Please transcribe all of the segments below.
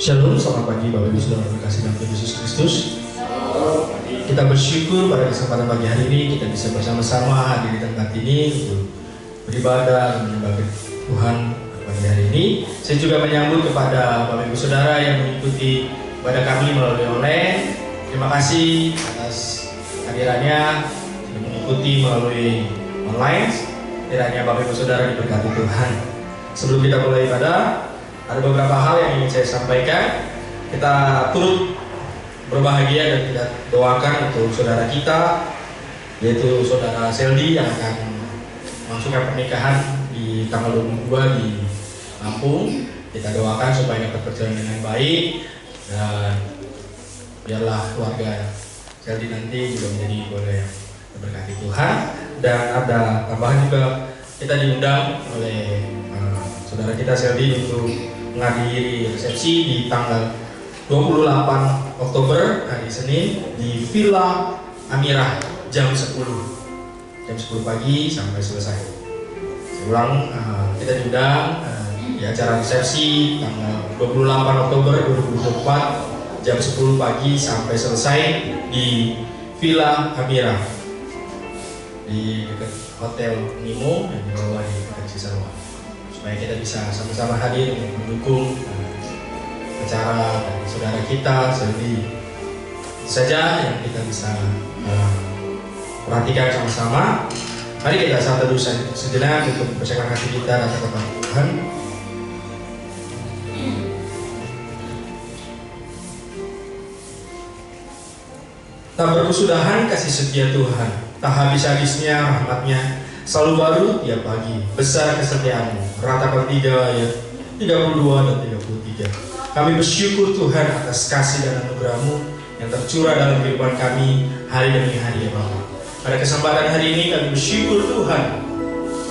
Shalom, selamat pagi Bapak Ibu Saudara terkasih dalam Tuhan Yesus Kristus. Kita bersyukur pada kesempatan pagi hari ini kita bisa bersama-sama hadir di tempat ini untuk beribadah dan menyembah Tuhan pagi hari ini. Saya juga menyambut kepada Bapak Ibu Saudara yang mengikuti ibadah kami melalui online. Terima kasih atas hadirannya yang mengikuti melalui online. Kiranya Bapak Ibu Saudara diberkati Tuhan. Sebelum kita mulai ibadah, ada beberapa hal yang ingin saya sampaikan. Kita turut berbahagia dan kita doakan untuk saudara kita, yaitu saudara Seldi yang akan melangsungkan pernikahan di tanggal 22 di Lampung. Kita doakan supaya dapat berjalan dengan baik dan biarlah keluarga Seldi nanti juga menjadi keluarga yang diberkati Tuhan. Dan ada tambahan juga, kita diundang oleh saudara kita Seldi untuk menghadiri resepsi di tanggal 28 Oktober hari Senin di Villa Amirah jam 10 pagi sampai selesai. Saya ulang, kita diundang di acara resepsi tanggal 28 Oktober 2024 jam 10 pagi sampai selesai di Villa Amirah di dekat Hotel Nimo yang di bawah di dekat Cisarua, supaya kita bisa sama-sama hadir untuk mendukung acara dari saudara kita. Jadi saja yang kita bisa perhatikan sama-sama. Mari kita saat teduh sejenak untuk mempersiapkan hati kita dan kepada Tuhan. Tak berkesudahan kasih setia Tuhan, tak habis-habisnya rahmat-Nya, selalu baru tiap pagi. Besar kesetiaan-Mu. Ratakan 3 ayat 32 dan 33. Kami bersyukur Tuhan atas kasih dan anugerah-Mu yang tercurah dalam kehidupan kami hari demi hari, ya Bapa. Pada kesempatan hari ini kami bersyukur Tuhan,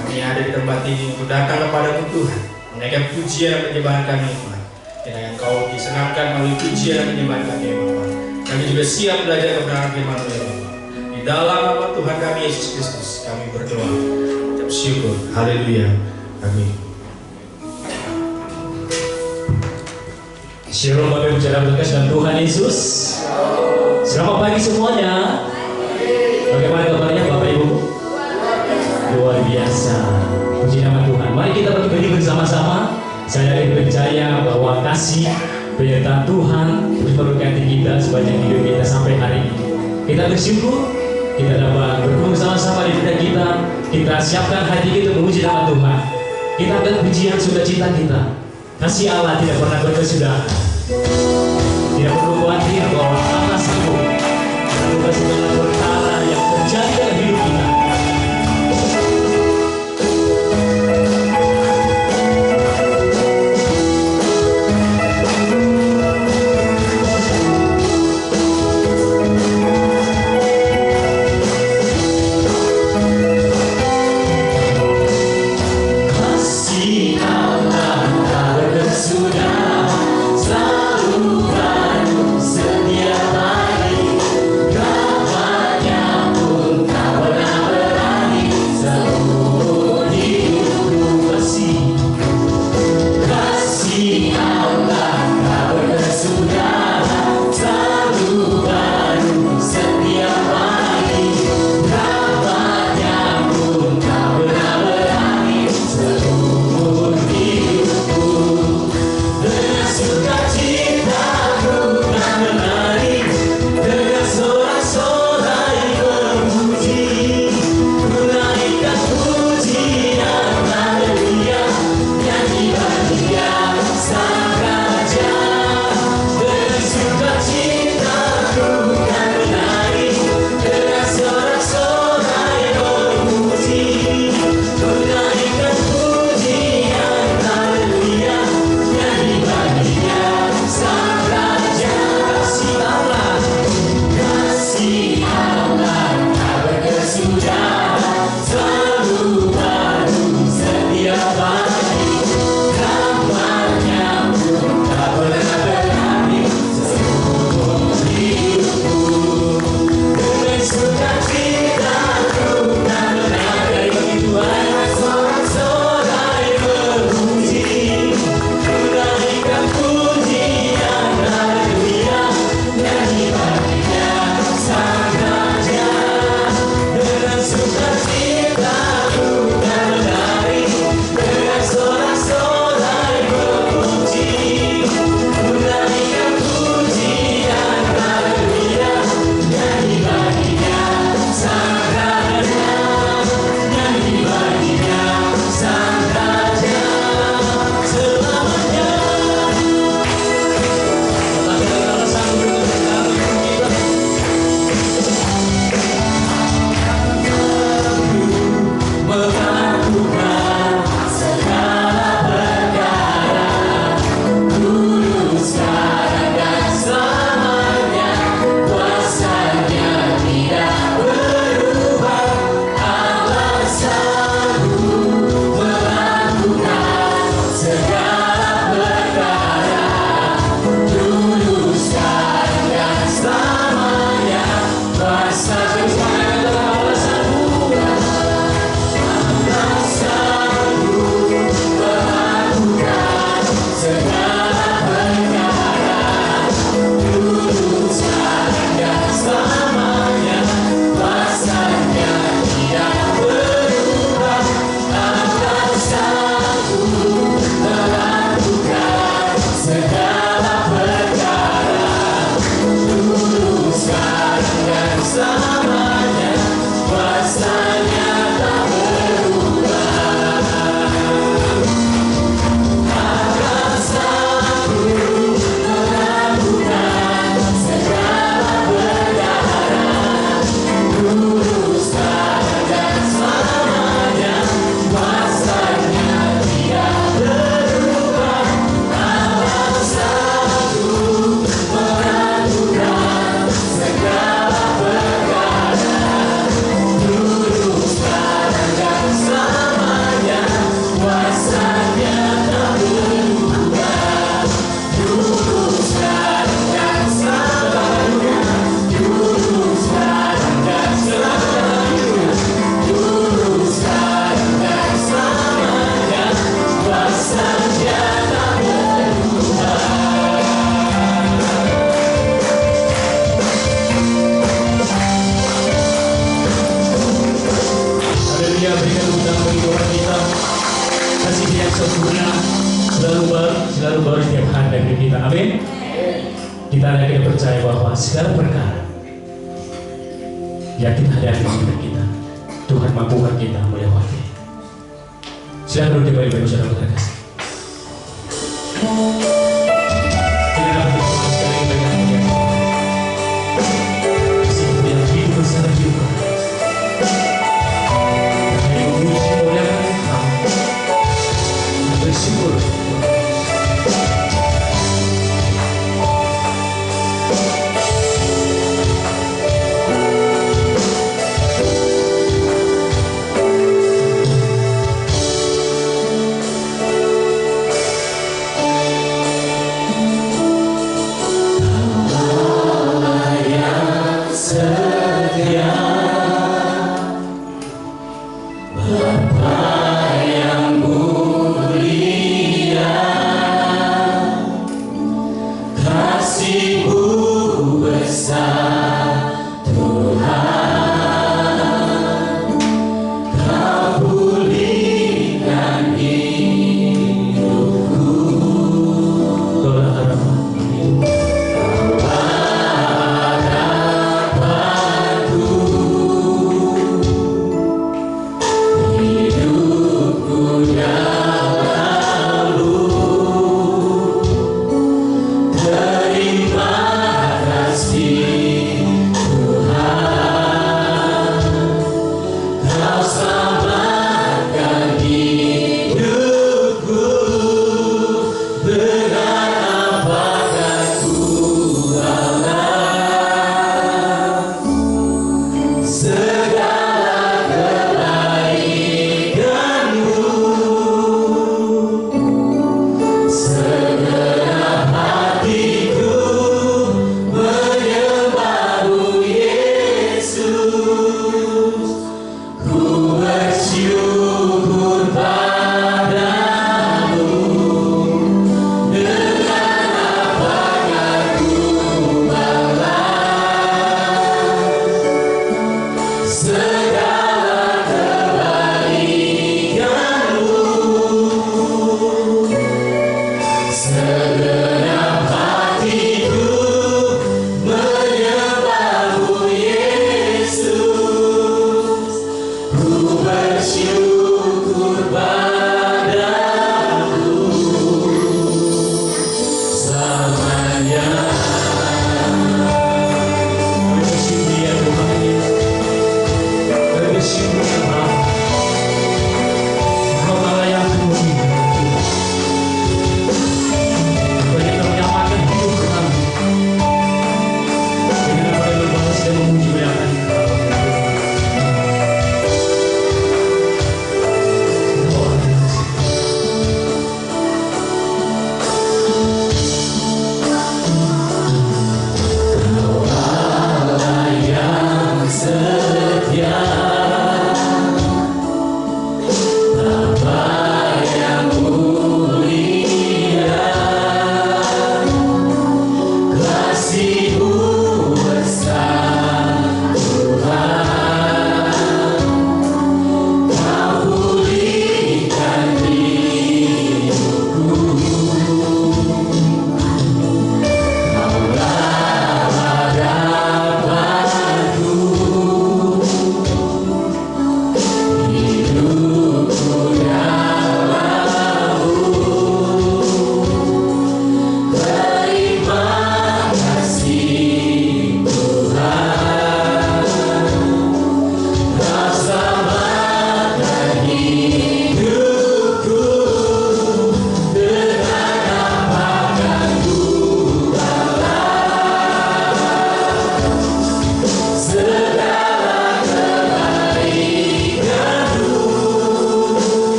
kami ada di tempat ini untuk datang kepada-Mu Tuhan, menaikkan pujian dan penyembahan kami Tuhan. Kiranya Engkau disenangkan melalui pujian dan penyembahan kami, ya Bapa. Kami juga siap belajar kebenaran firman-Mu, ya Bapa. Di dalam nama Tuhan kami Yesus Kristus kami berdoa, ucap syukur. Haleluya. Amin. Shalom Bapak Ibu Saudara terkasih dalam Tuhan Yesus. Selamat pagi semuanya. Bagaimana kabarnya Bapak Ibu? Luar biasa. Puji nama Tuhan. Mari kita berdiri bersama-sama. Saya percaya bahwa kasih penyertaan Tuhan terus memberkati kita sepanjang hidup kita sampai hari ini. Kita bersyukur kita dapat berkumpul bersama-sama di bidang kita. Kita siapkan hati kita memuji nama Tuhan. Kita akan pujian sukacita kita. Kasih Allah tidak pernah berkesudahan. Tidak perlu khawatir bahwa Allah sanggup melakukan segala perkara yang terjadi dalam hidup kita. selalu baru setiap hari bagi kita. Amin. Kita yakin percaya bahwa segala perkara yang kita hadapi di hidup kita, Tuhan mampukan kita melewati. Silakan duduk kembali bagi saudara terkasih.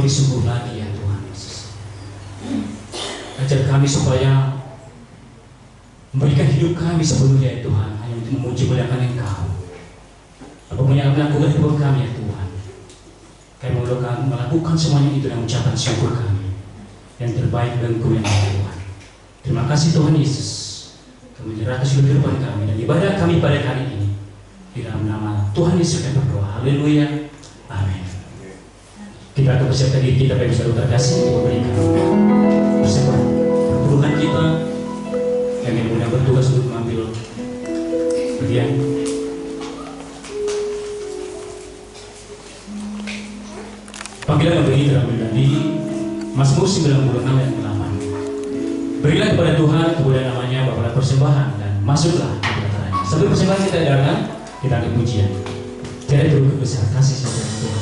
lebih sungguh lagi ya Tuhan Yesus. Ajar kami supaya memberikan hidup kami sepenuhnya ya Tuhan, hanya untuk memuji muliakan Engkau. Apapun yang kami lakukan di hidup kami ya Tuhan, kami melakukan semuanya itu dan mengucapkan syukur kami yang terbaik dan Engkau yang Tuhan. Terima kasih Tuhan Yesus. Kami menyerahkan seluruh kehidupan kami dan ibadah kami pada hari ini. Di dalam nama Tuhan Yesus kami berdoa. Haleluya. Amin. Kita akan bersiapkan diri kita bagi saudara terkasih untuk memberikan persembahan perpuluhan kita yang kemudian bertugas untuk mengambil bagian. Panggilan memberi terambil dari Mazmur 96 ayat 8. Berilah kepada Tuhan kemudian namanya bapalah persembahan dan masuklah ke antaranya. Sambil persembahan kita adakan, kita akan pujian. Kita dulu besar kasih saudara Tuhan.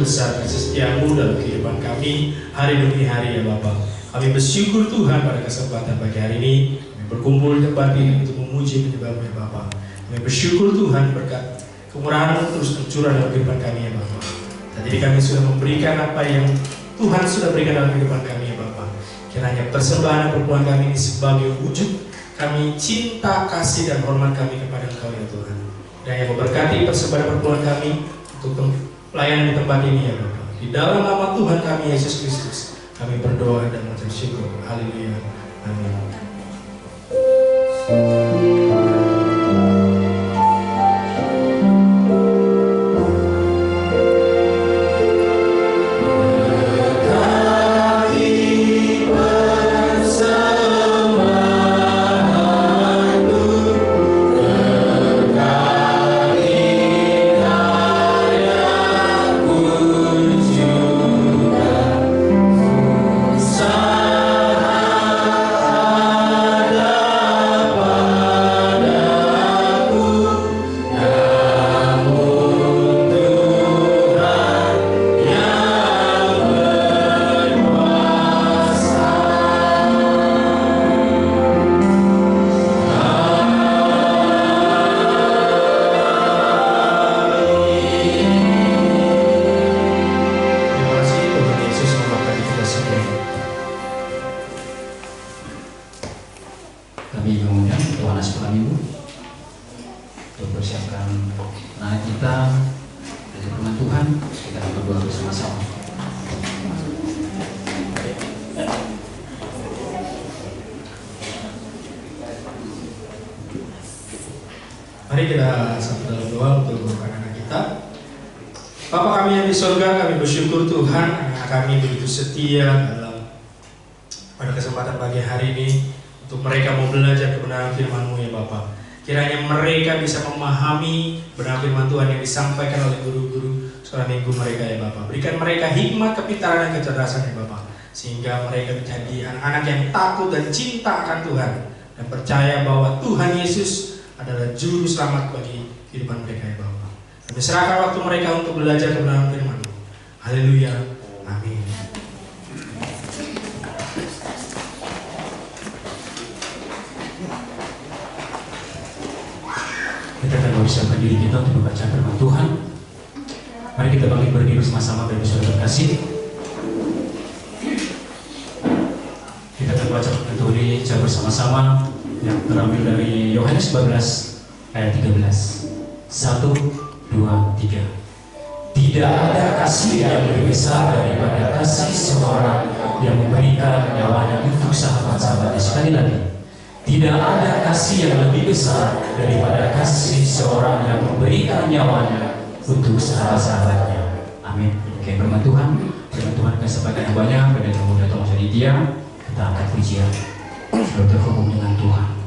Besar kasih setiamu dalam kehidupan kami hari demi hari ya Bapa. Kami bersyukur Tuhan pada kesempatan pagi hari ini kami berkumpul di tempat ini untuk memuji menyembah-Mu ya Bapa. Kami bersyukur Tuhan berkat kemurahan-Mu terus tercurah dalam kehidupan kami ya Bapa. Tadi kami sudah memberikan apa yang Tuhan sudah berikan dalam kehidupan kami ya Bapa. Kiranya persembahan dan perpuluhan kami ini sebagai wujud kami cinta, kasih dan hormat kami kepada Engkau ya Tuhan. Dan yang memberkati persembahan dan perpuluhan kami untuk pelayanan di tempat ini ya Bapak. Di dalam nama Tuhan kami Yesus Kristus kami berdoa dan mengucap syukur. Haleluya. Amin. Mari kita satu dalam doa untuk anak-anak kita. Bapa kami yang di surga, kami bersyukur Tuhan, anak kami begitu setia dalam pada kesempatan pagi hari ini untuk mereka mau belajar kebenaran firman-Mu ya Bapa. Kiranya mereka bisa memahami benar firman Tuhan yang disampaikan oleh guru-guru sekolah minggu mereka ya Bapa. Berikan mereka hikmat, kepintaran, dan kecerdasan ya Bapa, sehingga mereka menjadi anak-anak yang takut dan cinta akan Tuhan dan percaya bahwa Tuhan Yesus adalah juru selamat bagi kehidupan mereka ya Bapa. Kami serahkan waktu mereka untuk belajar kebenaran firman-Mu. Haleluya. Amin. Kita akan mempersiapkan diri kita untuk membaca firman Tuhan. Mari kita bangkit berdiri sama-sama Bapak Ibu Saudara terkasih. Kita akan baca firman Tuhan ini secara bersama-sama yang terambil dari Yohanes 14 ayat 13. 1, 2, 3. Tidak ada kasih yang lebih besar daripada kasih seorang yang memberikan nyawanya untuk sahabat-sahabatnya. Sekali lagi, tidak ada kasih yang lebih besar daripada kasih seorang yang memberikan nyawanya untuk sahabat-sahabatnya. Amin. Oke, firman Tuhan akan sampaikan yang banyak. Pada kemudian Thomas Aditya, kita angkat pujian sudah terhubung dengan Tuhan.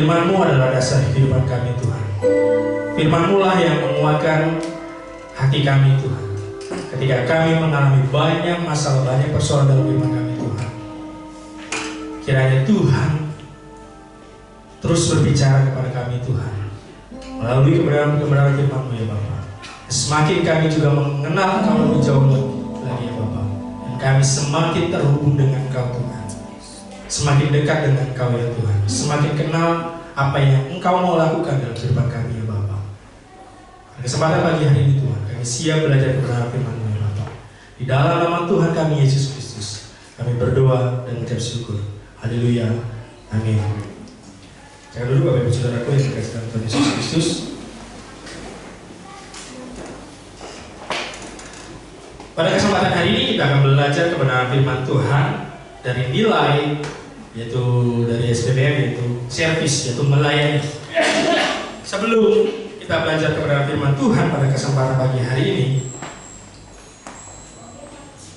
Firman-Mu adalah dasar kehidupan kami Tuhan. Firman-Mu lah yang menguatkan hati kami Tuhan. Ketika kami mengalami banyak masalah, banyak persoalan dalam firman kami Tuhan, kiranya Tuhan terus berbicara kepada kami Tuhan melalui kebenaran-kebenaran firman-Mu ya Bapa. Semakin kami juga mengenal Engkau lebih jauh lagi ya Bapa, dan kami semakin terhubung dengan Engkau Tuhan, semakin dekat dengan Engkau ya Tuhan, semakin kenal apa yang Engkau mau lakukan dalam kehidupan kami ya Bapa. Kesempatan pagi hari ini Tuhan, kami siap belajar kebenaran firman-Mu ya Bapa. Di dalam nama Tuhan kami Yesus Kristus, kami berdoa dan mengucap syukur. Haleluya. Amin. Jangan dulu Bapak Ibu Saudaraku yang dikasihi dalam Tuhan Yesus Kristus. Pada kesempatan hari ini kita akan belajar kebenaran firman Tuhan dari nilai, yaitu dari SPBM, yaitu servis, yaitu melayani. Sebelum kita belajar kebenaran firman Tuhan pada kesempatan pagi hari ini,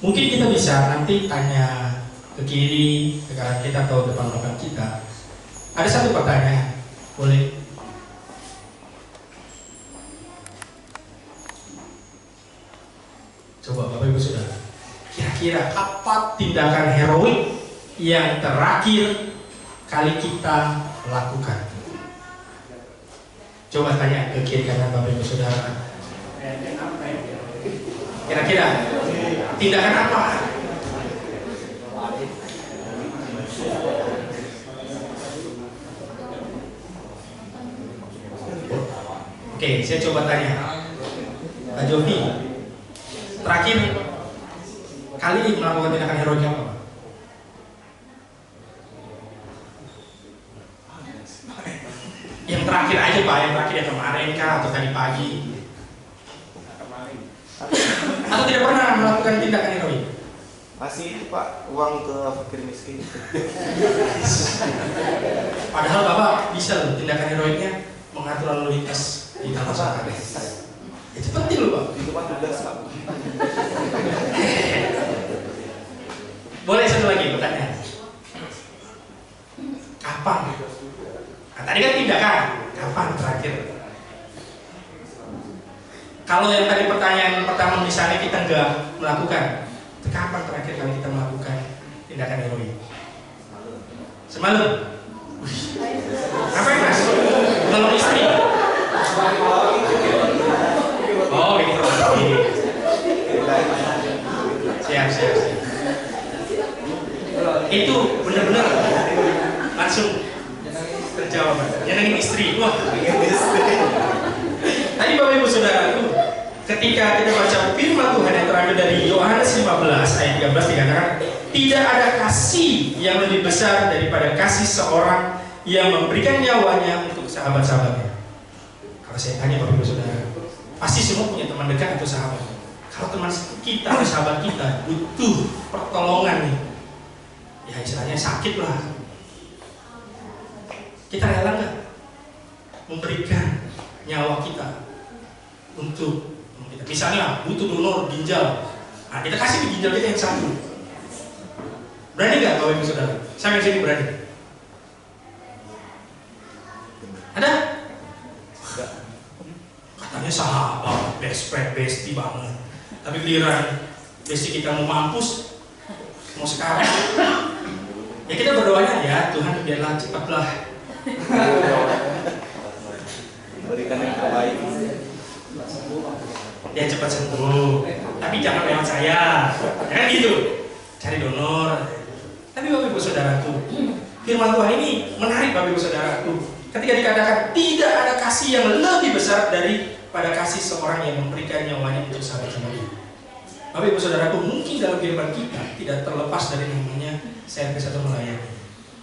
mungkin kita bisa nanti tanya ke kiri, ke kanan kita, atau depan belakang kita. Ada satu pertanyaan, boleh? Coba Bapak Ibu Saudara, kira-kira apa tindakan heroik yang terakhir kali kita lakukan? Coba tanya ke kiri kanan Bapak Ibu Saudara. Kira-kira tindakan apa? Oke, saya coba tanya Pak Joni, terakhir kali melakukan tindakan heroik apa Pak? Yang terakhir aja Pak, yang terakhir yang kemarin kah, atau tadi pagi? Atau tidak pernah melakukan tindakan heroik? Masih itu Pak, uang ke fakir miskin. Padahal Bapak bisa loh tindakan heroiknya mengatur lalu lintas di tanah sana. Itu penting loh Pak. Itu Pak tugas Pak. Boleh satu lagi pertanyaan. Kapan? Nah, tadi kan tindakan. Kapan terakhir? Kalau yang tadi pertanyaan pertama misalnya kita nggak melakukan, kapan terakhir kali kita melakukan tindakan heroik? Semalam. Apa ya Mas? Nolong istri. Oh, gitu. Siap. Itu benar-benar langsung terjawab. Nyenengin istri. Wah, tadi Bapak Ibu Saudaraku, ketika kita baca firman Tuhan yang terambil dari Yohanes 15 ayat 13 dikatakan, tidak ada kasih yang lebih besar daripada kasih seorang yang memberikan nyawanya untuk sahabat-sahabatnya. Kalau saya tanya Bapak Ibu Saudara, pasti semua punya teman dekat atau sahabat. Kalau teman kita atau sahabat kita butuh pertolongan nih, ya istilahnya sakit lah, kita rela nggak memberikan nyawa kita untuk kita? Misalnya butuh donor ginjal, nah kita kasih ginjal kita yang satu. Berani nggak Bapak Ibu Saudara? Saya yang sini berani. Ada? Katanya sahabat, best friend, bestie banget. Tapi giliran bestie kita mau mampus, mau sekarang, ya kita berdoanya ya Tuhan biarlah cepatlah. Berikan yang terbaik. Dia cepat sembuh, tapi jangan lewat saya, jangan gitu. Cari donor. Tapi Bapak Ibu Saudaraku, firman Tuhan ini menarik Bapak Ibu Saudaraku. Ketika dikatakan tidak ada kasih yang lebih besar daripada kasih seorang yang memberikan nyawanya untuk sahabat-sahabatnya. Bapak Ibu Saudaraku, mungkin dalam kehidupan kita tidak terlepas dari namanya servis atau melayani.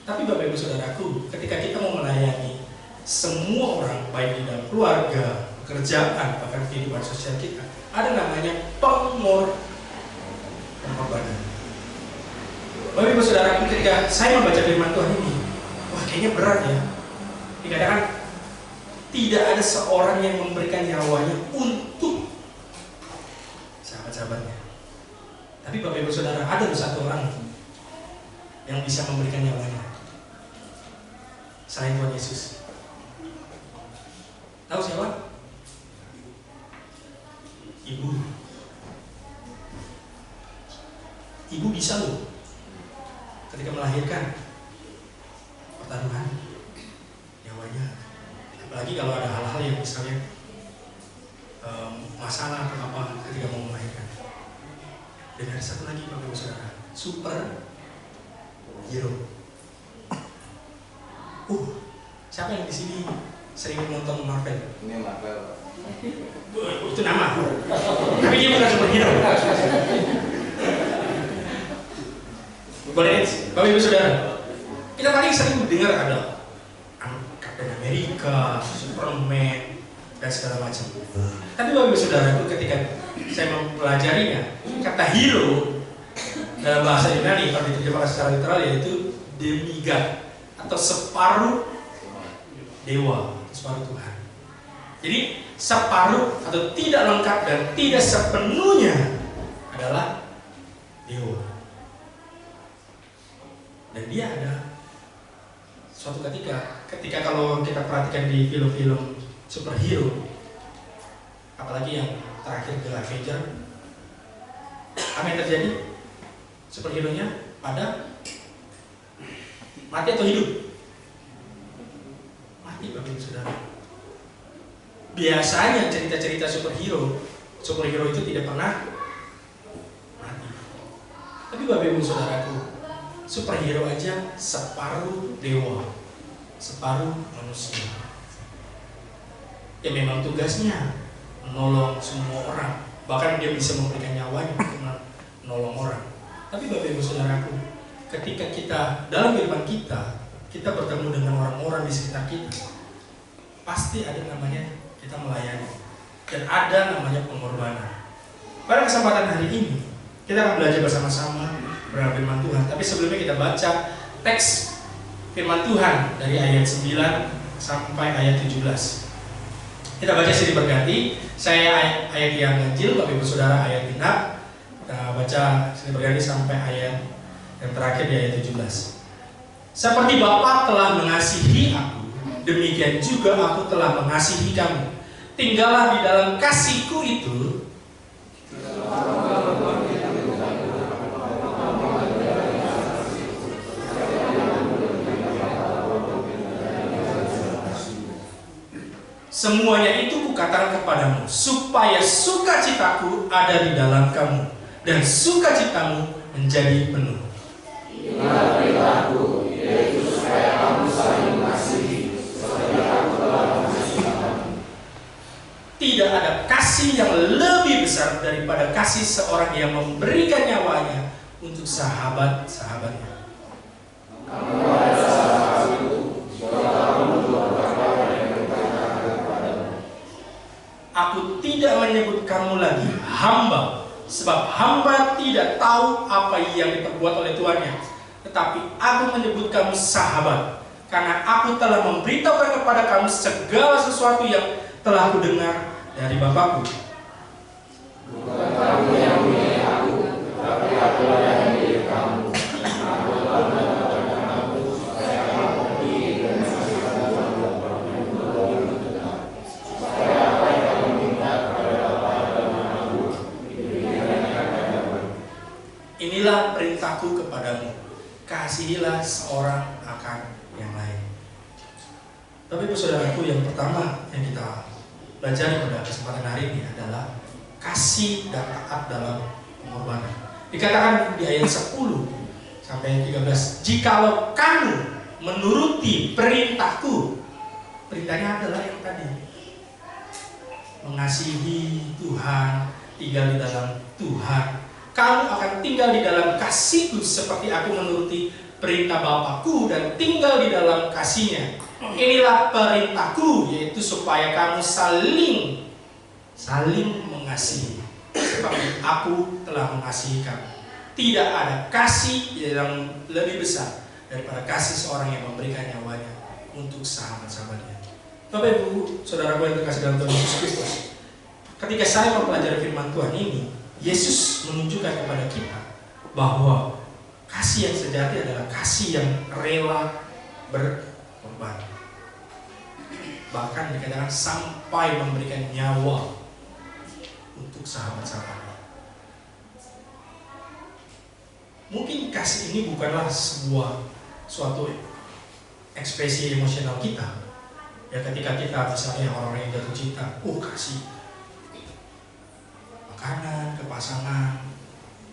Tapi Bapak Ibu Saudaraku, ketika kita mau melayani semua orang, baik di dalam keluarga, pekerjaan, bahkan kehidupan sosial kita, ada namanya pengorbanan. Bapak Ibu Saudaraku, ketika saya membaca firman Tuhan ini, wah kayaknya berat ya. Dikatakan tidak ada seorang yang memberikan nyawanya untuk sahabat-sahabatnya. Tapi Bapak Ibu Saudara, ada satu orang yang bisa memberikan nyawanya. selain Tuhan Yesus? Tahu siapa? Ibu. Ibu bisa loh ketika melahirkan pertaruhan nyawanya. Apalagi kalau ada hal-hal yang misalnya masalah atau apa ketika mau melahirkan. Dan ada satu lagi Bapak Ibu Saudara, super hero. Siapa yang di sini sering nonton Marvel? Ini Marvel. Itu nama. Tapi dia bukan superhero. Boleh, Bapak Ibu Saudara. Kita paling sering mendengar ada Captain America, Superman, dan segala macam. Tapi Bapak Ibu Saudara, ketika saya mempelajarinya, kata hero dalam bahasa Yunani kalau diterjemahkan secara literal yaitu demigod atau separuh dewa, separuh Tuhan. Jadi separuh atau tidak lengkap dan tidak sepenuhnya adalah dewa. Dan dia ada suatu ketika kalau kita perhatikan di film-film superhero, apalagi yang terakhir The Avenger, apa yang terjadi? Superhero-nya pada mati atau hidup? Mati, Bapak Ibu Saudara. Biasanya cerita-cerita superhero itu tidak pernah mati. Tapi Bapak Ibu Saudaraku, superhero aja separuh dewa, separuh manusia. Ya memang tugasnya menolong semua orang, bahkan dia bisa memberikan nyawanya untuk menolong orang. Tapi Bapak Ibu Saudaraku, ketika kita dalam kehidupan kita bertemu dengan orang-orang di sekitar kita, pasti ada namanya kita melayani dan ada namanya pengorbanan. Pada kesempatan hari ini kita akan belajar bersama-sama berapa firman Tuhan. Tapi sebelumnya kita baca teks firman Tuhan dari ayat 9 sampai ayat 17. Kita baca silih berganti. Saya ayat yang ganjil, Bapak Ibu Saudara ayat genap. Kita baca silih berganti sampai ayat yang terakhir di ayat 17. Seperti Bapa telah mengasihi aku, demikian juga aku telah mengasihi kamu. Tinggallah di dalam kasihku itu. Semuanya itu kukatakan kepadamu, supaya sukacitaku ada di dalam kamu, dan sukacitamu menjadi penuh. Ingat perintahku, yaitu supaya kamu saling mengasihi, seperti aku telah mengasihi kamu. Tidak ada kasih yang lebih besar daripada kasih seorang yang memberikan nyawanya untuk sahabat-sahabatnya. Kamu adalah sahabatku, jika kamu melakukan apa yang kuperintahkan kepadamu. Aku tidak menyebut kamu lagi hamba, sebab hamba tidak tahu apa yang diperbuat oleh tuannya. Tetapi aku menyebut kamu sahabat, karena aku telah memberitahukan kepada kamu segala sesuatu yang telah aku dengar dari Bapakku. Bukan kamu yang memilih aku, tetapi aku yang memilih kamu. Aku telah menetapkan kamu supaya kamu pergi dan mengajarkan orang yang tetap, supaya apa yang kamu minta kepada Bapa dalam namaku diberikan kepadamu. Inilah perintahku kepadamu, kasihilah seorang akan yang lain. Tapi Ibu Saudaraku, yang pertama yang kita belajar pada kesempatan hari ini adalah kasih dan taat dalam pengorbanan. Dikatakan di ayat 10 sampai 13, jikalau kamu menuruti perintahku, perintahnya adalah yang tadi, mengasihi Tuhan, tinggal di dalam Tuhan, kamu akan tinggal di dalam kasihku seperti aku menuruti perintah Bapakku dan tinggal di dalam kasihnya. Inilah perintahku, yaitu supaya kamu saling mengasihi seperti aku telah mengasihi kamu. Tidak ada kasih yang lebih besar daripada kasih seorang yang memberikan nyawanya untuk sahabat-sahabatnya. Bapak Ibu, saudaraku yang terkasih dalam Tuhan Yesus Kristus, ketika saya mempelajari firman Tuhan ini, Yesus menunjukkan kepada kita bahwa kasih yang sejati adalah kasih yang rela korban. Bahkan dikatakan sampai memberikan nyawa untuk sahabat-sahabatnya. Mungkin kasih ini bukanlah suatu ekspresi emosional kita. Ya ketika kita misalnya orang yang jatuh cinta, kasih makanan ke pasangan,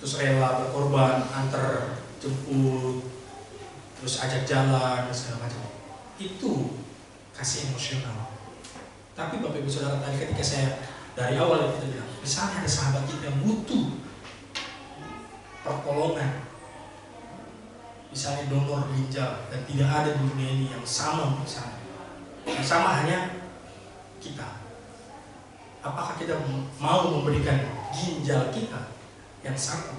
terus rela berkorban, antar jemput, terus ajak jalan dan segala macam. Itu kasih emosional. Tapi Bapak Ibu Saudara, tadi ketika saya dari awal kita bilang, misalnya ada sahabat kita yang butuh pertolongan, misalnya donor ginjal, dan tidak ada di dunia ini yang sama misalnya, yang sama hanya kita. Apakah kita mau memberikan ginjal kita yang satu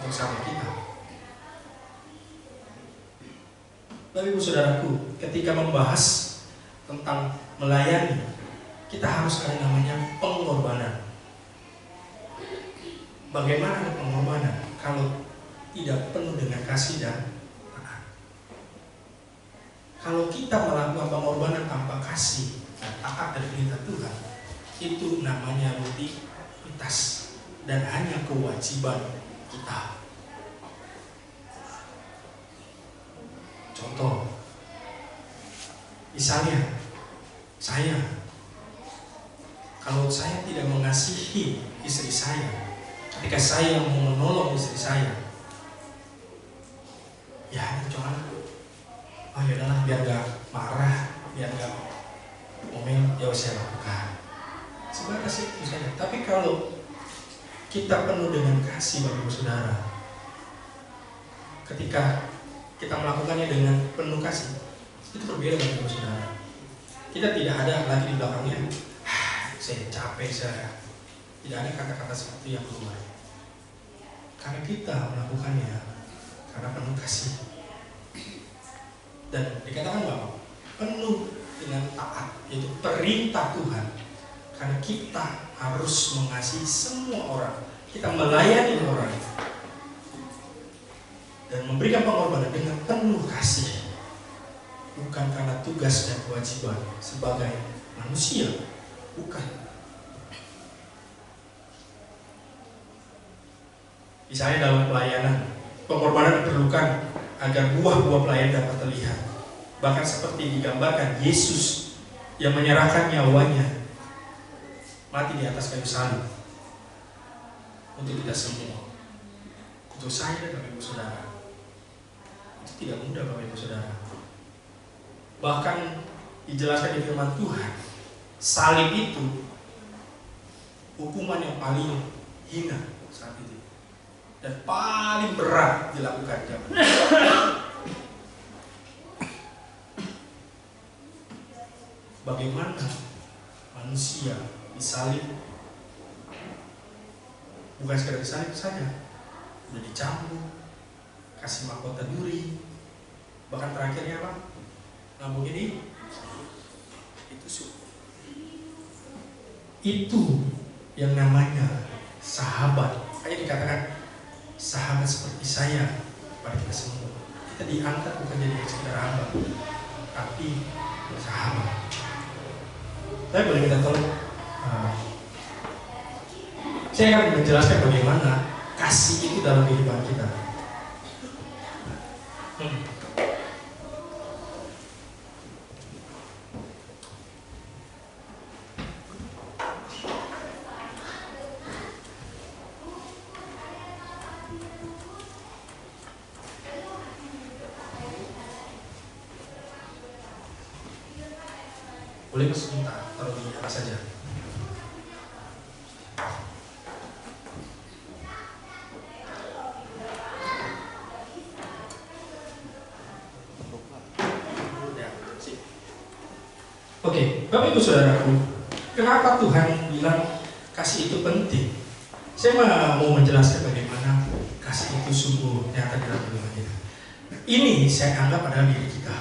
untuk sahabat kita? Bapak Ibu Saudaraku, ketika membahas tentang melayani, kita harus ada namanya pengorbanan. Bagaimana pengorbanan kalau tidak penuh dengan kasih dan taat? Kalau kita melakukan pengorbanan tanpa kasih dan taat dari perintah Tuhan, itu namanya rutinitas dan hanya kewajiban kita. Contoh, misalnya kalau saya tidak mengasihi istri saya, ketika saya mau menolong istri saya, ya cuma ya udahlah, biar gak marah, biar gak ngomel, ya saya lakukan. Sebatas itu saja. Tapi kalau kita penuh dengan kasih, Bapak Ibu Saudara, ketika kita melakukannya dengan penuh kasih, itu berbeda, Bapak Ibu Saudara. Kita tidak ada lagi di belakangnya, saya capek, saya tidak ada kata-kata seperti yang keluar. Karena kita melakukannya karena penuh kasih. Dan dikatakan bahwa penuh dengan taat, yaitu perintah Tuhan. Karena kita harus mengasihi semua orang, kita melayani orang, dan memberikan pengorbanan dengan penuh kasih, bukan karena tugas dan kewajiban sebagai manusia, bukan. Misalnya dalam pelayanan, pengorbanan diperlukan agar buah-buah pelayanan dapat terlihat. Bahkan seperti digambarkan Yesus yang menyerahkan nyawanya, mati di atas kayu salib untuk kita semua, untuk saya dan Bapak Ibu Saudara. Itu tidak mudah, Bapak Ibu Saudara. Bahkan dijelaskan di firman Tuhan, salib itu hukuman yang paling hina saat itu dan paling berat dilakukan zaman. Bagaimana manusia disalib, bukan sekedar disalib saja, udah dicambuk, kasih mahkota duri, bahkan terakhirnya apa? Ngambuk ini, itu yang namanya sahabat. Hanya dikatakan sahabat seperti saya pada kita semua. Kita diangkat bukan jadi sekedar hamba, tapi sahabat. Saya boleh minta tolong. Saya akan menjelaskan bagaimana kasih itu dalam kehidupan kita. Boleh sebentar, taruh di atas saja. Oke, Bapak Ibu Saudaraku, kenapa Tuhan bilang kasih itu penting? Saya mau menjelaskan bagaimana kasih itu sungguh nyata dalam kehidupan kita. Ini saya anggap adalah diri kita.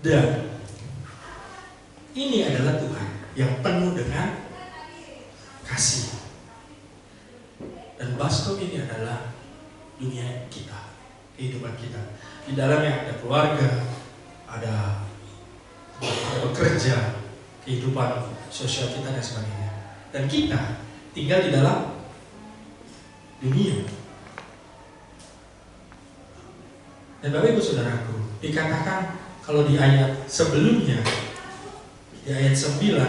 Dan ini adalah Tuhan yang penuh dengan kasih. Dan Baskop ini adalah dunia kita. kehidupan kita. Di dalamnya ada keluarga, ada bekerja, kehidupan sosial kita dan sebagainya. Dan kita tinggal di dalam dunia. Dan Bapak Ibu Saudaraku, dikatakan kalau di ayat sebelumnya, di ayat 9,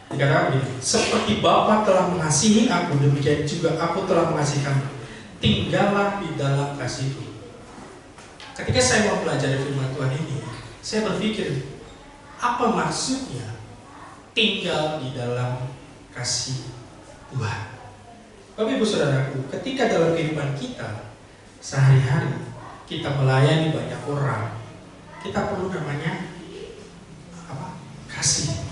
dikatakan begini, seperti Bapa telah mengasihi aku, demikian juga aku telah mengasihi kamu. Tinggallah di dalam kasih-Ku. Ketika saya mempelajari firman Tuhan ini, saya berpikir, apa maksudnya tinggal di dalam kasih Tuhan? Bapak Ibu Saudaraku, ketika dalam kehidupan kita sehari-hari kita melayani banyak orang, kita perlu namanya apa? Kasih.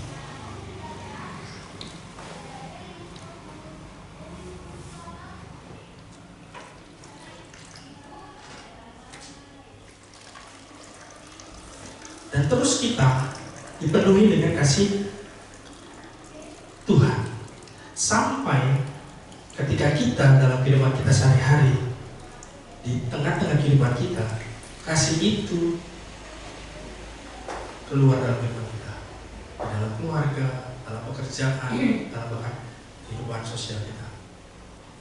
Dan terus kita dipenuhi dengan kasih Tuhan. Sampai ketika kita dalam kehidupan kita sehari-hari, di tengah-tengah kehidupan kita, kasih itu keluar dalam kehidupan kita, dalam keluarga, dalam pekerjaan, dalam bahkan kehidupan sosial kita.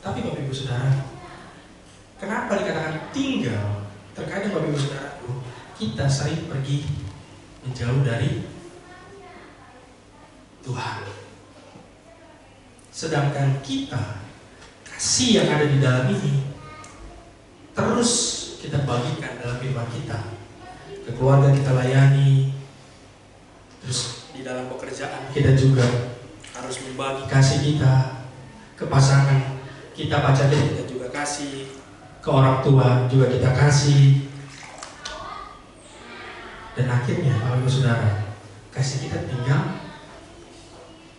Tapi Bapak Ibu Saudara, kenapa dikatakan tinggal? Terkadang Bapak Ibu Saudaraku, kita sering pergi menjauh dari Tuhan. Sedangkan kita, kasih yang ada di dalam ini terus kita bagikan dalam kehidupan kita. Ke keluarga kita layani, terus di dalam pekerjaan kita juga harus membagi kasih kita. Ke pasangan kita, pacarnya kita juga kasih. Ke orang tua juga kita kasih. Dan akhirnya, Bapak Ibu Saudara, kasih kita tinggal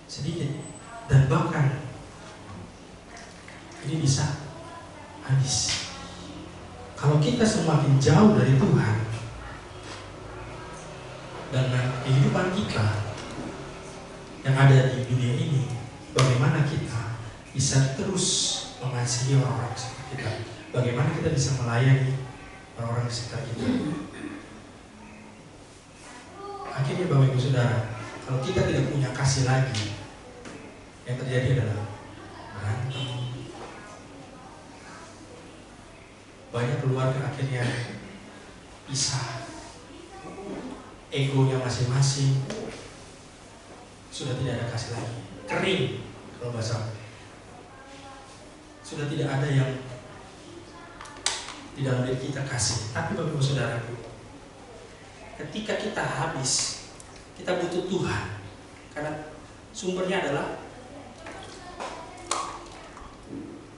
sedikit. Dan bahkan ini bisa habis. Kalau kita semakin jauh dari Tuhan, dengan kehidupan kita yang ada di dunia ini, bagaimana kita bisa terus mengasihi orang-orang sekitar kita? Bagaimana kita bisa melayani orang-orang di sekitar kita? Akhirnya Bapak Ibu Saudara, kalau kita tidak punya kasih lagi, yang terjadi adalah berantem. Banyak keluarga akhirnya pisah. Egonya masing-masing, sudah tidak ada kasih lagi. Kering kalau bahasa. Sudah tidak ada yang di dalam diri kita kasih. Tapi Bapak Ibu Saudaraku, ketika kita habis, kita butuh Tuhan, karena sumbernya adalah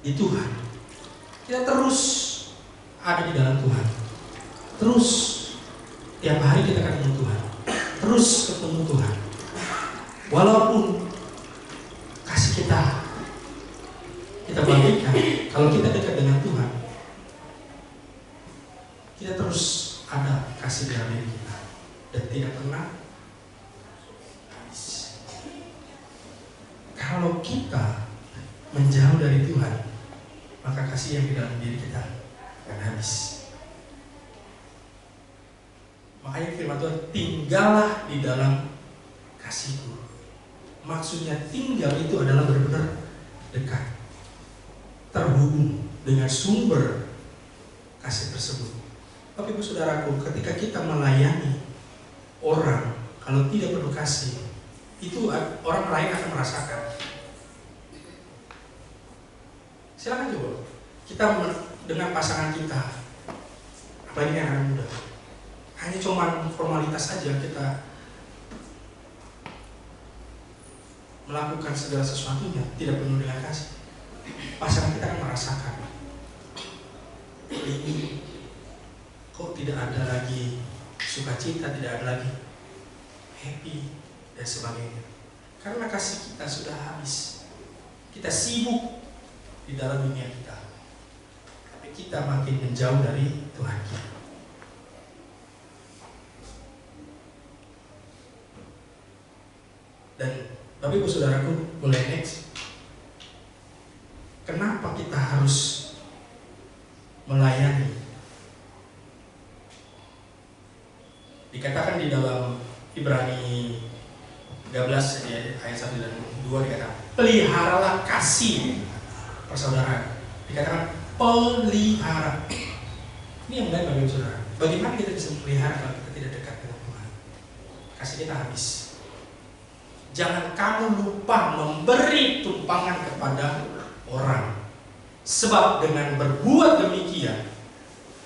di Tuhan. Kita terus ada di dalam Tuhan. Terus tiap hari kita ketemu Tuhan. Terus ketemu Tuhan. Walaupun kasih kita bagikan, kalau kita dekat dengan Tuhan, kita terus ada kasih dalam diri kita dan tidak pernah habis. Kalau kita menjauh dari Tuhan, maka kasih yang di dalam diri kita akan habis. Makanya firman Tuhan, tinggallah di dalam kasih-Ku. Maksudnya tinggal itu adalah benar-benar dekat, terhubung dengan sumber kasih tersebut. Bapak Ibu Saudaraku, ketika kita melayani orang, kalau tidak penuh kasih, itu orang lain akan merasakan. Silakan coba kita dengan pasangan kita, apalagi yang anak muda, hanya cuma formalitas saja kita melakukan segala sesuatunya, tidak penuh dengan kasih. Pasangan kita akan merasakan ini kok tidak ada lagi sukacita, tidak ada lagi happy dan sebagainya. Karena kasih kita sudah habis. Kita sibuk di dalam dunia kita, tapi kita makin menjauh dari Tuhan kita. Dan Bapak Ibu Saudaraku, boleh next. Kenapa kita harus melayani? Dikatakan di dalam Ibrani 13 ayat 1 dan 2 dikatakan, peliharalah kasih persaudaraan. Dikatakan pelihara. Ini yang baik bagi saudara. Bagaimana kita bisa melihara kalau kita tidak dekat dengan Tuhan? Kasih kita habis. Jangan kamu lupa memberi tumpangan kepada orang. Sebab dengan berbuat demikian,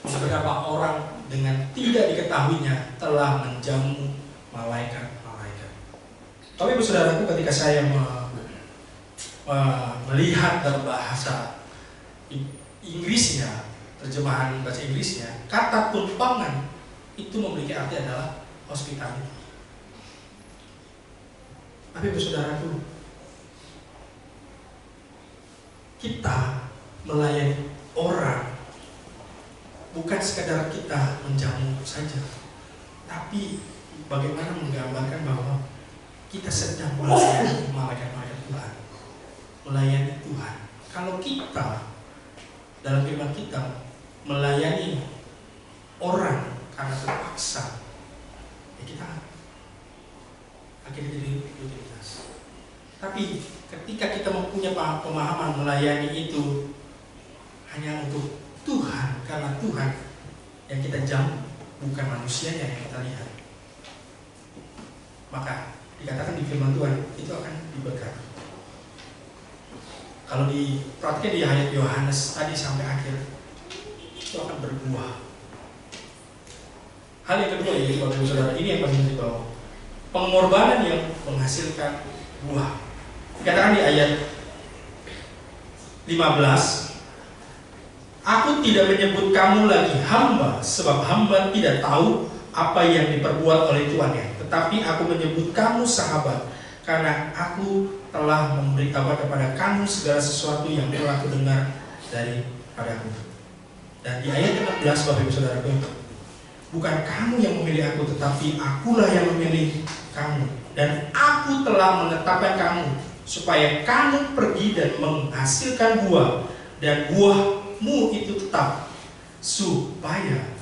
beberapa orang dengan tidak diketahuinya telah menjamu malaikat-malaikat. Tapi Ibu Saudaraku, ketika saya melihat dalam bahasa Inggrisnya, terjemahan bahasa Inggrisnya, kata tumpangan itu memiliki arti adalah hospitality. Tapi Ibu Saudaraku, kita melayani orang bukan sekadar kita menjamu saja, tapi bagaimana menggambarkan bahwa kita sedang melayani malaikat-malaikat Tuhan, melayani Tuhan. Kalau kita dalam firman kita melayani orang karena terpaksa, ya kita akhirnya jadi rutinitas. Tapi ketika kita mempunyai pemahaman melayani itu hanya untuk Tuhan, karena Tuhan yang kita jamu, bukan manusianya yang kita lihat, maka dikatakan di firman Tuhan itu akan diberkati. Kalau diperhatikan di ayat Yohanes tadi sampai akhir, itu akan berbuah. Hal yang kedua, yaitu Bapak Ibu Saudara, ini yang paling penting, bahwa pengorbanan yang menghasilkan buah. Dikatakan di ayat 15, aku tidak menyebut kamu lagi hamba, sebab hamba tidak tahu apa yang diperbuat oleh tuannya. Tetapi aku menyebut kamu sahabat, karena aku telah memberitahukan kepada kamu segala sesuatu yang telah kudengar daripadaku. Dan di ayat 16, Bapak Ibu Saudaraku, bukan kamu yang memilih aku, tetapi akulah yang memilih kamu. Dan aku telah menetapkan kamu, supaya kamu pergi dan menghasilkan buah, dan buahmu itu tetap, supaya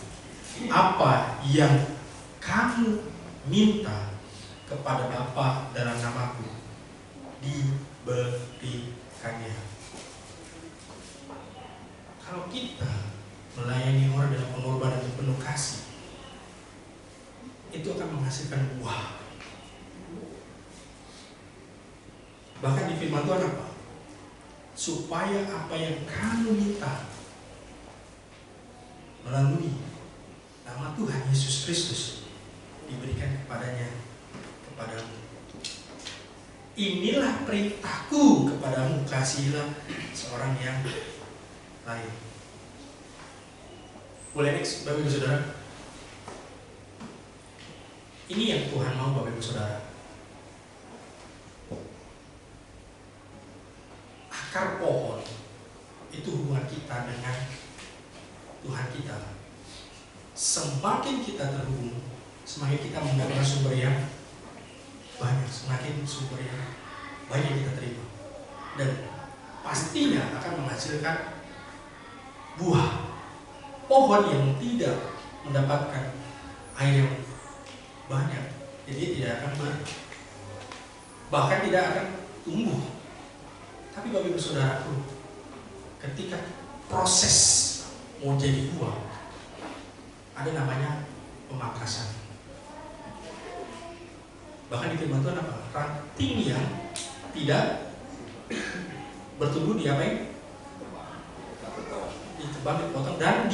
apa yang kamu minta kepada Bapa dalam namaku diberikannya. Kalau kita melayani orang dalam pengorbanan dan penuh kasih, itu akan menghasilkan buah. Bahkan di firman Tuhan apa? Supaya apa yang kamu minta melalui nama Tuhan Yesus Kristus diberikan kepadamu. Inilah perintahku kepadamu, kasihilah seorang yang lain. Boleh next, Bapak Ibu Saudara? Ini yang Tuhan mau, Bapak Ibu Saudara. Akar pohon itu hubungan kita dengan Tuhan kita. Semakin kita terhubung, semakin kita mendapatkan sumber yang banyak, semakin sumber yang banyak kita terima, dan pastinya akan menghasilkan buah. Pohon yang tidak mendapatkan air yang banyak, jadi tidak akan bahkan tidak akan tumbuh. Tapi Bapak Ibu Saudaraku, ketika proses mau jadi buah, ada namanya pemangkasan. Bahkan di firman Tuhan apa? Ranting yang tidak bertumbuh di apa ya? Ditebang, dipotong, dan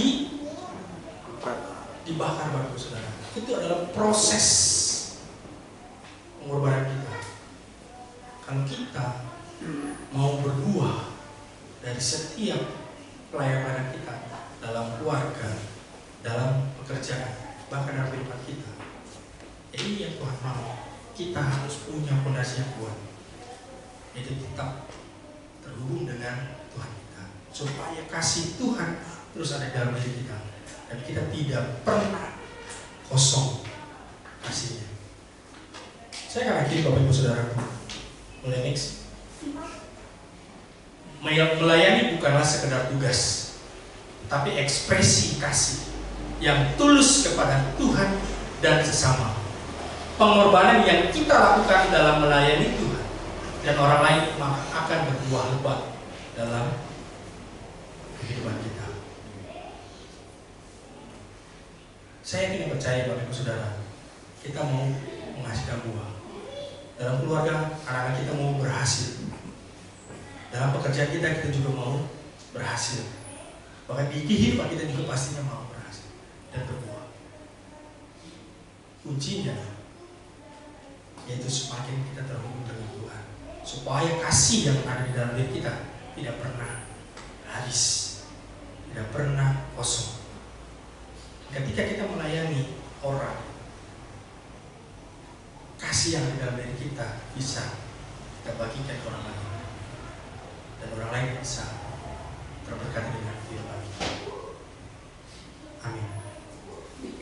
dibakar, Bapak Ibu Saudara. Itu adalah proses pengorbanan kita. Kalau kita mau berbuah dari setiap pelayanan kita dalam keluarga, dalam pekerjaan, bahkan dalam kehidupan kita, ini yang Tuhan mau. Kita harus punya fondasi yang kuat, yaitu tetap terhubung dengan Tuhan kita, supaya kasih Tuhan terus ada dalam diri kita, dan kita tidak pernah kosong kasihnya. Saya akan akhiri Bapak Ibu Saudara. Mulai next. Melayani bukanlah sekedar tugas, tapi ekspresi kasih yang tulus kepada Tuhan dan sesama. Pengorbanan yang kita lakukan dalam melayani Tuhan dan orang lain maka akan berbuah lebat dalam kehidupan kita. Saya ingin percaya Bapak Ibu Saudara, kita mau menghasilkan buah. Dalam keluarga, anak-anak kita mau berhasil. Dalam pekerjaan kita juga mau berhasil. Bahkan di kehidupan kita juga pastinya mau berhasil dan berbuah. Kuncinya yaitu semakin kita terhubung dengan Tuhan, supaya kasih yang ada di dalam diri kita tidak pernah habis, tidak pernah kosong. Ketika kita melayani orang, kasih yang ada di dalam diri kita bisa kita bagikan ke orang lain, dan orang lain bisa terberkati dengan firman. Amin.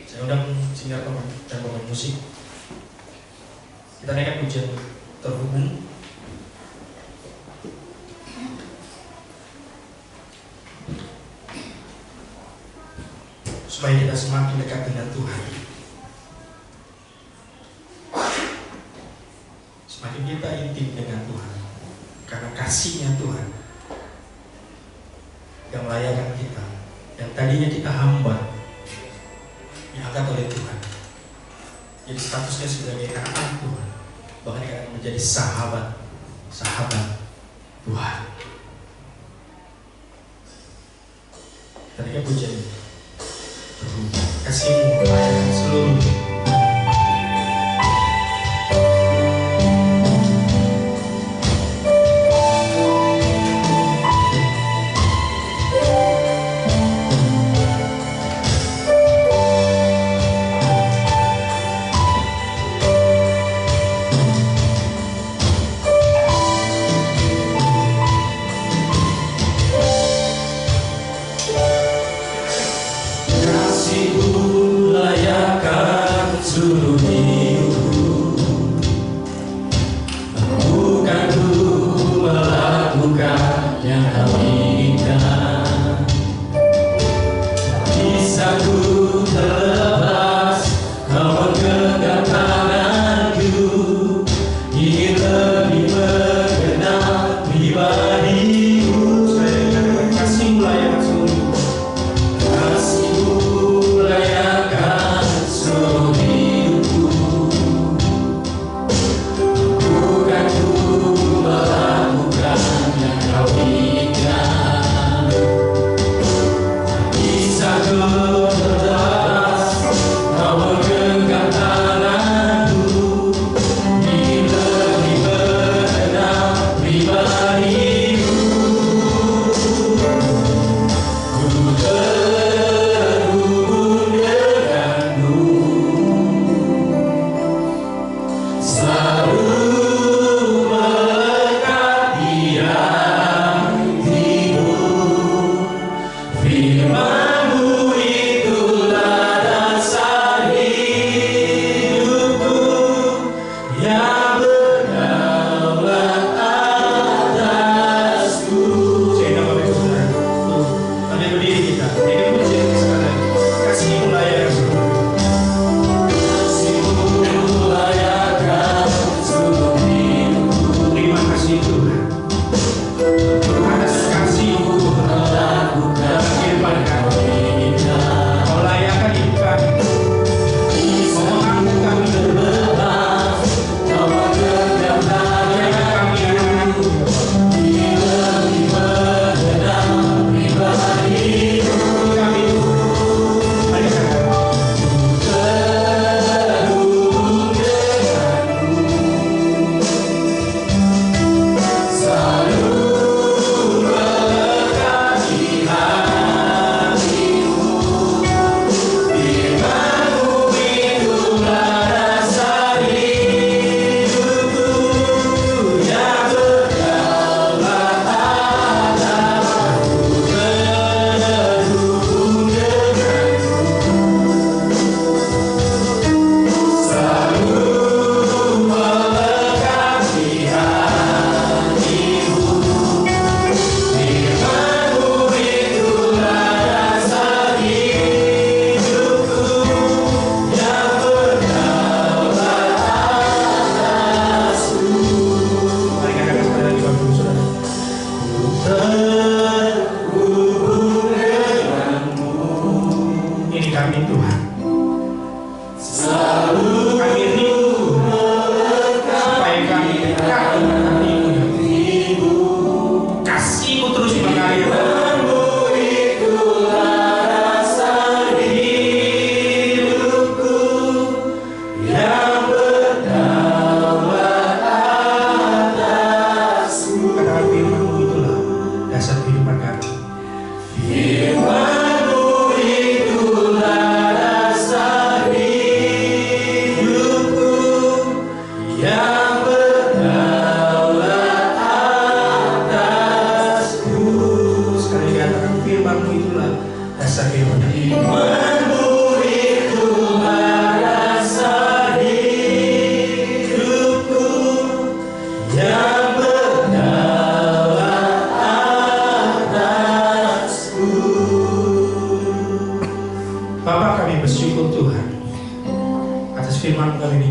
Saya undang singer dan pemain musik. Kita naikkan pujian terhubung. Supaya kita semakin dekat dengan Tuhan. Semakin kita intim dengan Tuhan. Karena kasih-Nya Tuhan yang melayani kita, yang tadinya kita hamba, diangkat oleh Tuhan. Jadi statusnya sebagai anak Tuhan, bahkan dia akan menjadi sahabat Tuhan. Tadinya pujian kasih-Mu melayani seluruh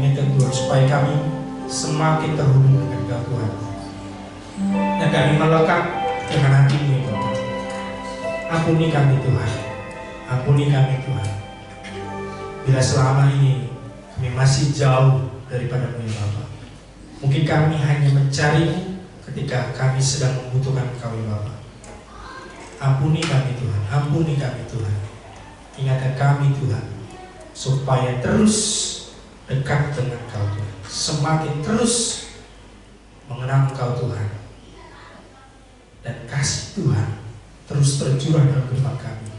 minta Tuhan supaya kami semakin terhubung dengan Kau Tuhan, dan kami melekat dengan hati-Mu ya Bapa. Ampuni kami Tuhan, ampuni kami Tuhan, bila selama ini kami masih jauh daripada-Mu ya Bapa. Mungkin kami hanya mencari-Mu ketika kami sedang membutuhkan Kau ya Bapa. Ampuni kami Tuhan, ampuni kami Tuhan. Ingatkan kami Tuhan, supaya terus dekat dengan Kau Tuhan, semakin terus mengenal Kau Tuhan, dan kasih Tuhan terus tercurah dalam kehidupan kami,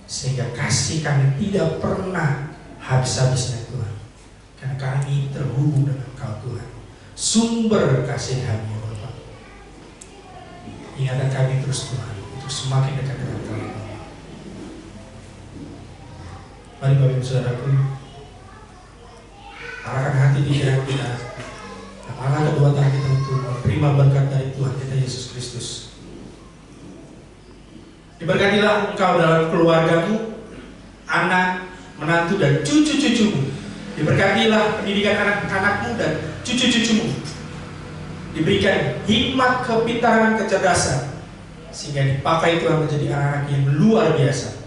sehingga kasih kami tidak pernah habis-habisnya Tuhan, karena kami terhubung dengan Kau Tuhan, sumber kasih kami ya Bapa. Ingatkan kami terus Tuhan, untuk semakin dekat dengan Kau. Mari Bapak Ibu Saudaraku, arahkan hati pikiran kita, dan arahkan kedua tangan kita untuk menerima berkat dari Tuhan kita Yesus Kristus. Diberkatilah engkau dalam keluargamu, anak, menantu, dan cucu-cucumu. Diberkatilah pendidikan anak-anakmu dan cucu-cucumu. Diberikan hikmat, kepintaran, kecerdasan, sehingga dipakai Tuhan menjadi anak-anak yang luar biasa.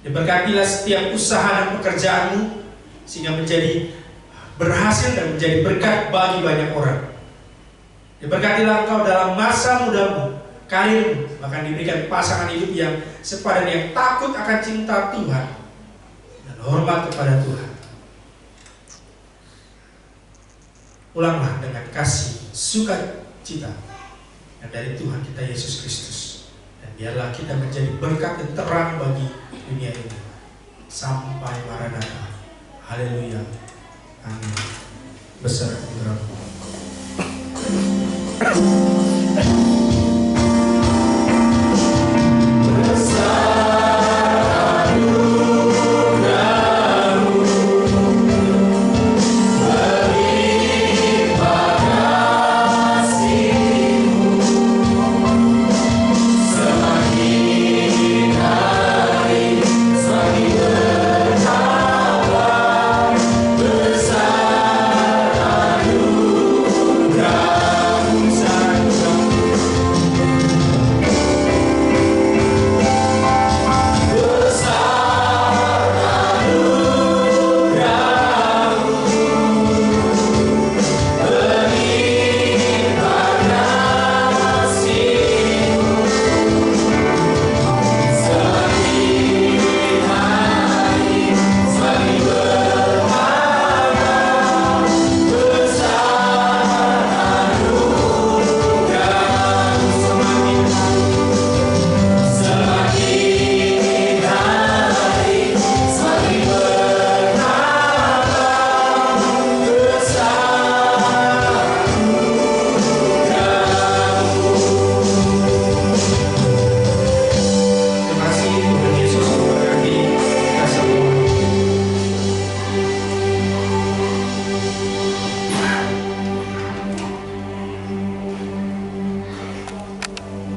Diberkatilah setiap usaha dan pekerjaanmu, sehingga menjadi berhasil dan menjadi berkat bagi banyak orang. Diberkatilah engkau dalam masa mudamu, karirmu, bahkan diberikan pasangan hidup yang sepadan, yang takut akan cinta Tuhan dan hormat kepada Tuhan. Pulanglah dengan kasih, sukacita dari Tuhan kita Yesus Kristus, dan biarlah kita menjadi berkat dan terang bagi dunia ini sampai Maranatha. Haleluya, amin. Besar Tuhan.